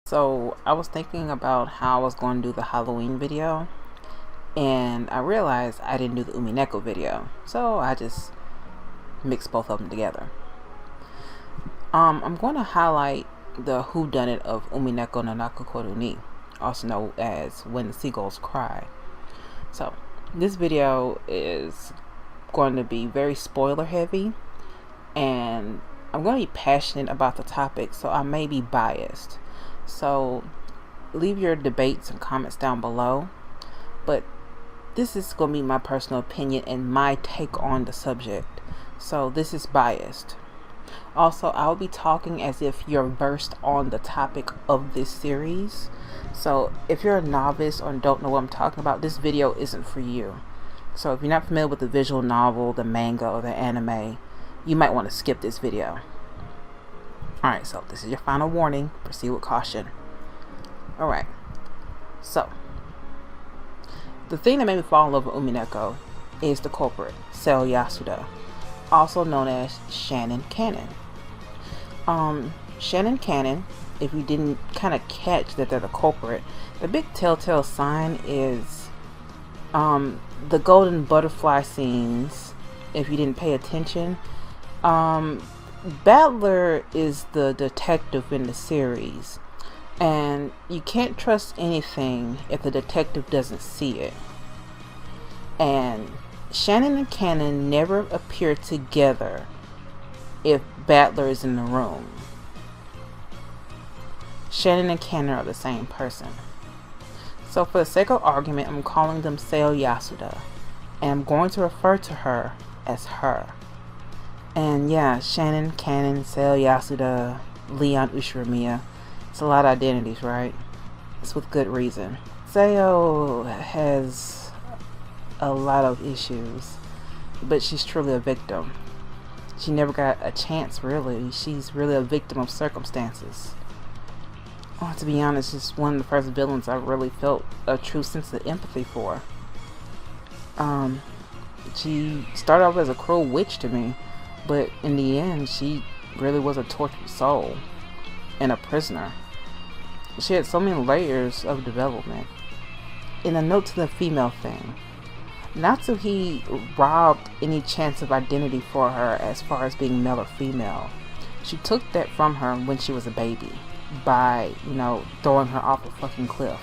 So I was thinking about how I was going to do the Halloween video, and I realized I didn't do the Umineko video, so I just mixed both of them together. I'm going to highlight the whodunit of Umineko No Naku Koro, also known as When the Seagulls Cry. So this video is going to be very spoiler heavy, and I'm going to be passionate about the topic, so I may be biased. So leave your debates and comments down below, but this is going to be my personal opinion and my take on the subject, so this is biased. Also, I'll be talking as if you're versed on the topic of this series, so if you're a novice or don't know what I'm talking about, this video isn't for you. So if you're not familiar with the visual novel, the manga, or the anime, you might want to skip this video. Alright, so this is your final warning. Proceed with caution. Alright, so the thing that made me fall in love with Umineko is the culprit, Seo Yasuda, also known as Shannon Cannon. Shannon Cannon, if you didn't kind of catch that they're the culprit, the big telltale sign is the golden butterfly scenes. If you didn't pay attention, Battler is the detective in the series, and you can't trust anything if the detective doesn't see it. And Shannon and Cannon never appear together if Battler is in the room. Shannon and Cannon are the same person. So for the sake of argument, I'm calling them Seo Yasuda, and I'm going to refer to her as her. And yeah, Shannon, Cannon, Seo Yasuda, Leon Ushiromiya. It's a lot of identities, right? It's with good reason. Seo has a lot of issues, but she's truly a victim. She never got a chance, really. She's really a victim of circumstances. Oh, to be honest, she's one of the first villains I really felt a true sense of empathy for. She started off as a cruel witch to me, but in the end, she really was a tortured soul and a prisoner. She had so many layers of development. In a note to the female thing, Natsuhi robbed any chance of identity for her as far as being male or female. She took that from her when she was a baby by, throwing her off a fucking cliff.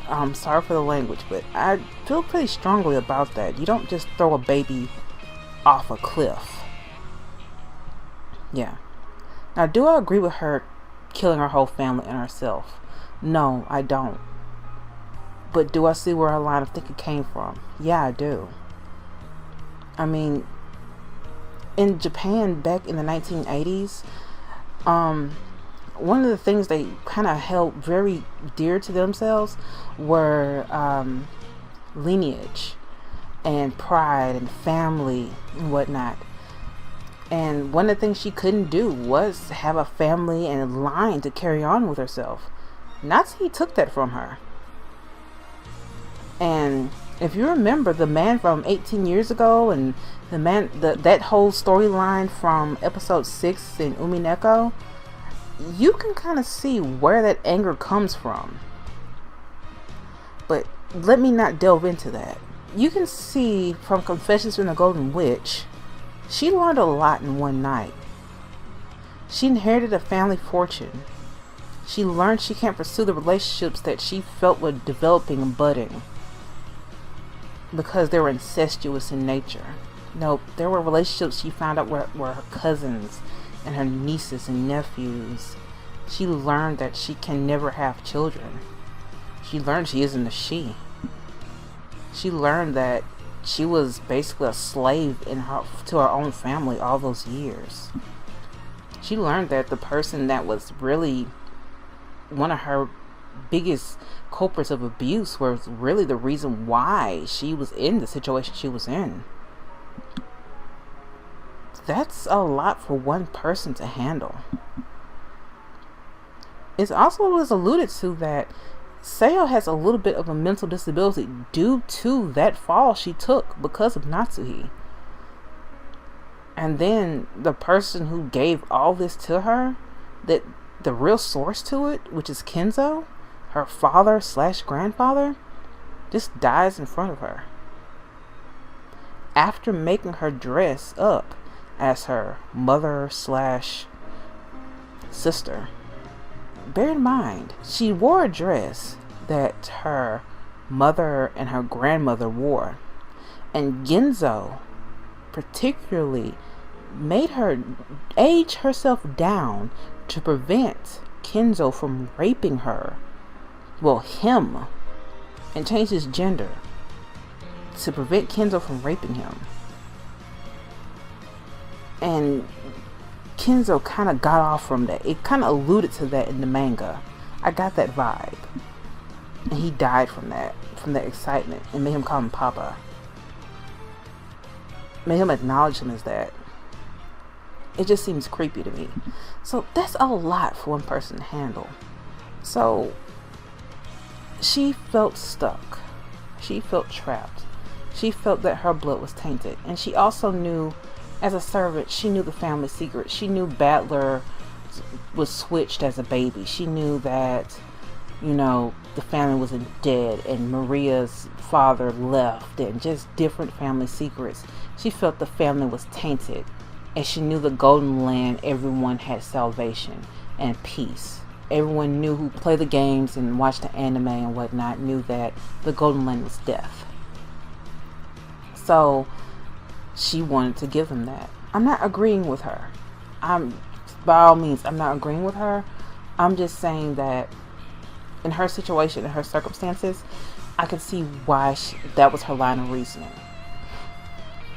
I'm sorry for the language, but I feel pretty strongly about that. You don't just throw a baby off a cliff. Yeah. Now, do I agree with her killing her whole family and herself? No, I don't. But do I see where her line of thinking came from? Yeah, I do. I mean, in Japan back in the 1980s, one of the things they kind of held very dear to themselves were lineage and pride and family and whatnot. And one of the things she couldn't do was have a family and a line to carry on with herself. Natsuhi took that from her. And if you remember the man from 18 years ago and that whole storyline from episode 6 in Umineko, you can kind of see where that anger comes from. But let me not delve into that. You can see from Confessions from the Golden Witch, she learned a lot in one night. She inherited a family fortune. She learned she can't pursue the relationships that she felt were developing and budding because they were incestuous in nature. No, there were relationships she found out were her cousins and her nieces and nephews. She learned that she can never have children. She learned she isn't a she. She learned that she was basically a slave to her own family all those years. She learned that the person that was really one of her biggest culprits of abuse was really the reason why she was in the situation she was in. That's a lot for one person to handle. It's also was alluded to that Seo has a little bit of a mental disability due to that fall she took because of Natsuhi. And then the person who gave all this to her, that the real source to it, which is Kenzo, her father / grandfather, just dies in front of her. After making her dress up as her mother / sister. Bear in mind, she wore a dress that her mother and her grandmother wore. And Genzo particularly made her age herself down to prevent Kenzo from raping her. Well, him. And changed his gender to prevent Kenzo from raping him. And Kenzo kind of got off from that. It kind of alluded to that in the manga. I got that vibe. And he died from that excitement. It made him call him Papa. Made him acknowledge him as that. It just seems creepy to me. So that's a lot for one person to handle. So she felt stuck. She felt trapped. She felt that her blood was tainted. And she also knew, as a servant, she knew the family secret. She knew Battler was switched as a baby. She knew that, you know, the family wasn't dead and Maria's father left, and just different family secrets. She felt the family was tainted, and she knew the Golden Land, everyone had salvation and peace. Everyone knew, who played the games and watched the anime and whatnot, knew that the Golden Land was death. So she wanted to give them that. I'm not agreeing with her. By all means, I'm not agreeing with her. I'm just saying that in her situation, in her circumstances, I could see why that was her line of reasoning.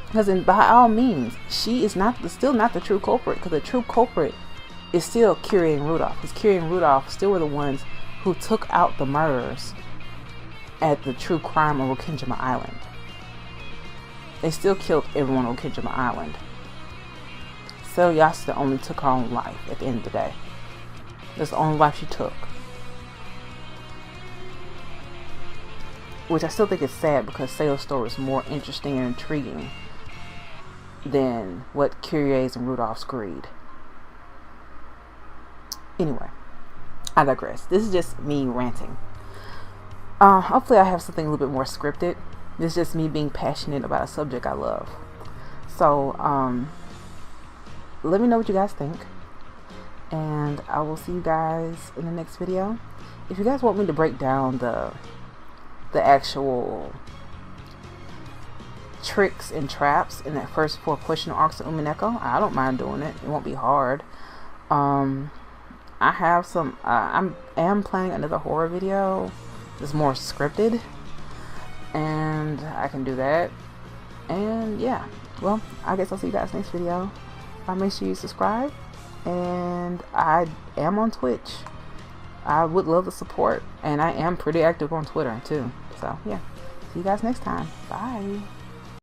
Because by all means, she is still not the true culprit. Because the true culprit is still Kiri and Rudolph. Because Kiri and Rudolph still were the ones who took out the murderers at the true crime on Rokkenjima Island. They still killed everyone on Rokkenjima Island. Yasuda only took her own life at the end of the day. That's the only life she took. Which I still think is sad, because Seo's story is more interesting and intriguing than what Kirie's and Rudolph's greed. Anyway, I digress. This is just me ranting. Hopefully I have something a little bit more scripted. This is just me being passionate about a subject I love. So, let me know what you guys think. And I will see you guys in the next video. If you guys want me to break down the actual tricks and traps in that first 4 questionnaire arcs of Umineko, I don't mind doing it. It won't be hard. I have some, I am planning another horror video that's more scripted, and I can do that. And yeah, well, I guess I'll see you guys next video. Make sure you subscribe, and I am on Twitch. I would love the support, and I am pretty active on Twitter too. So yeah, see you guys next time. Bye.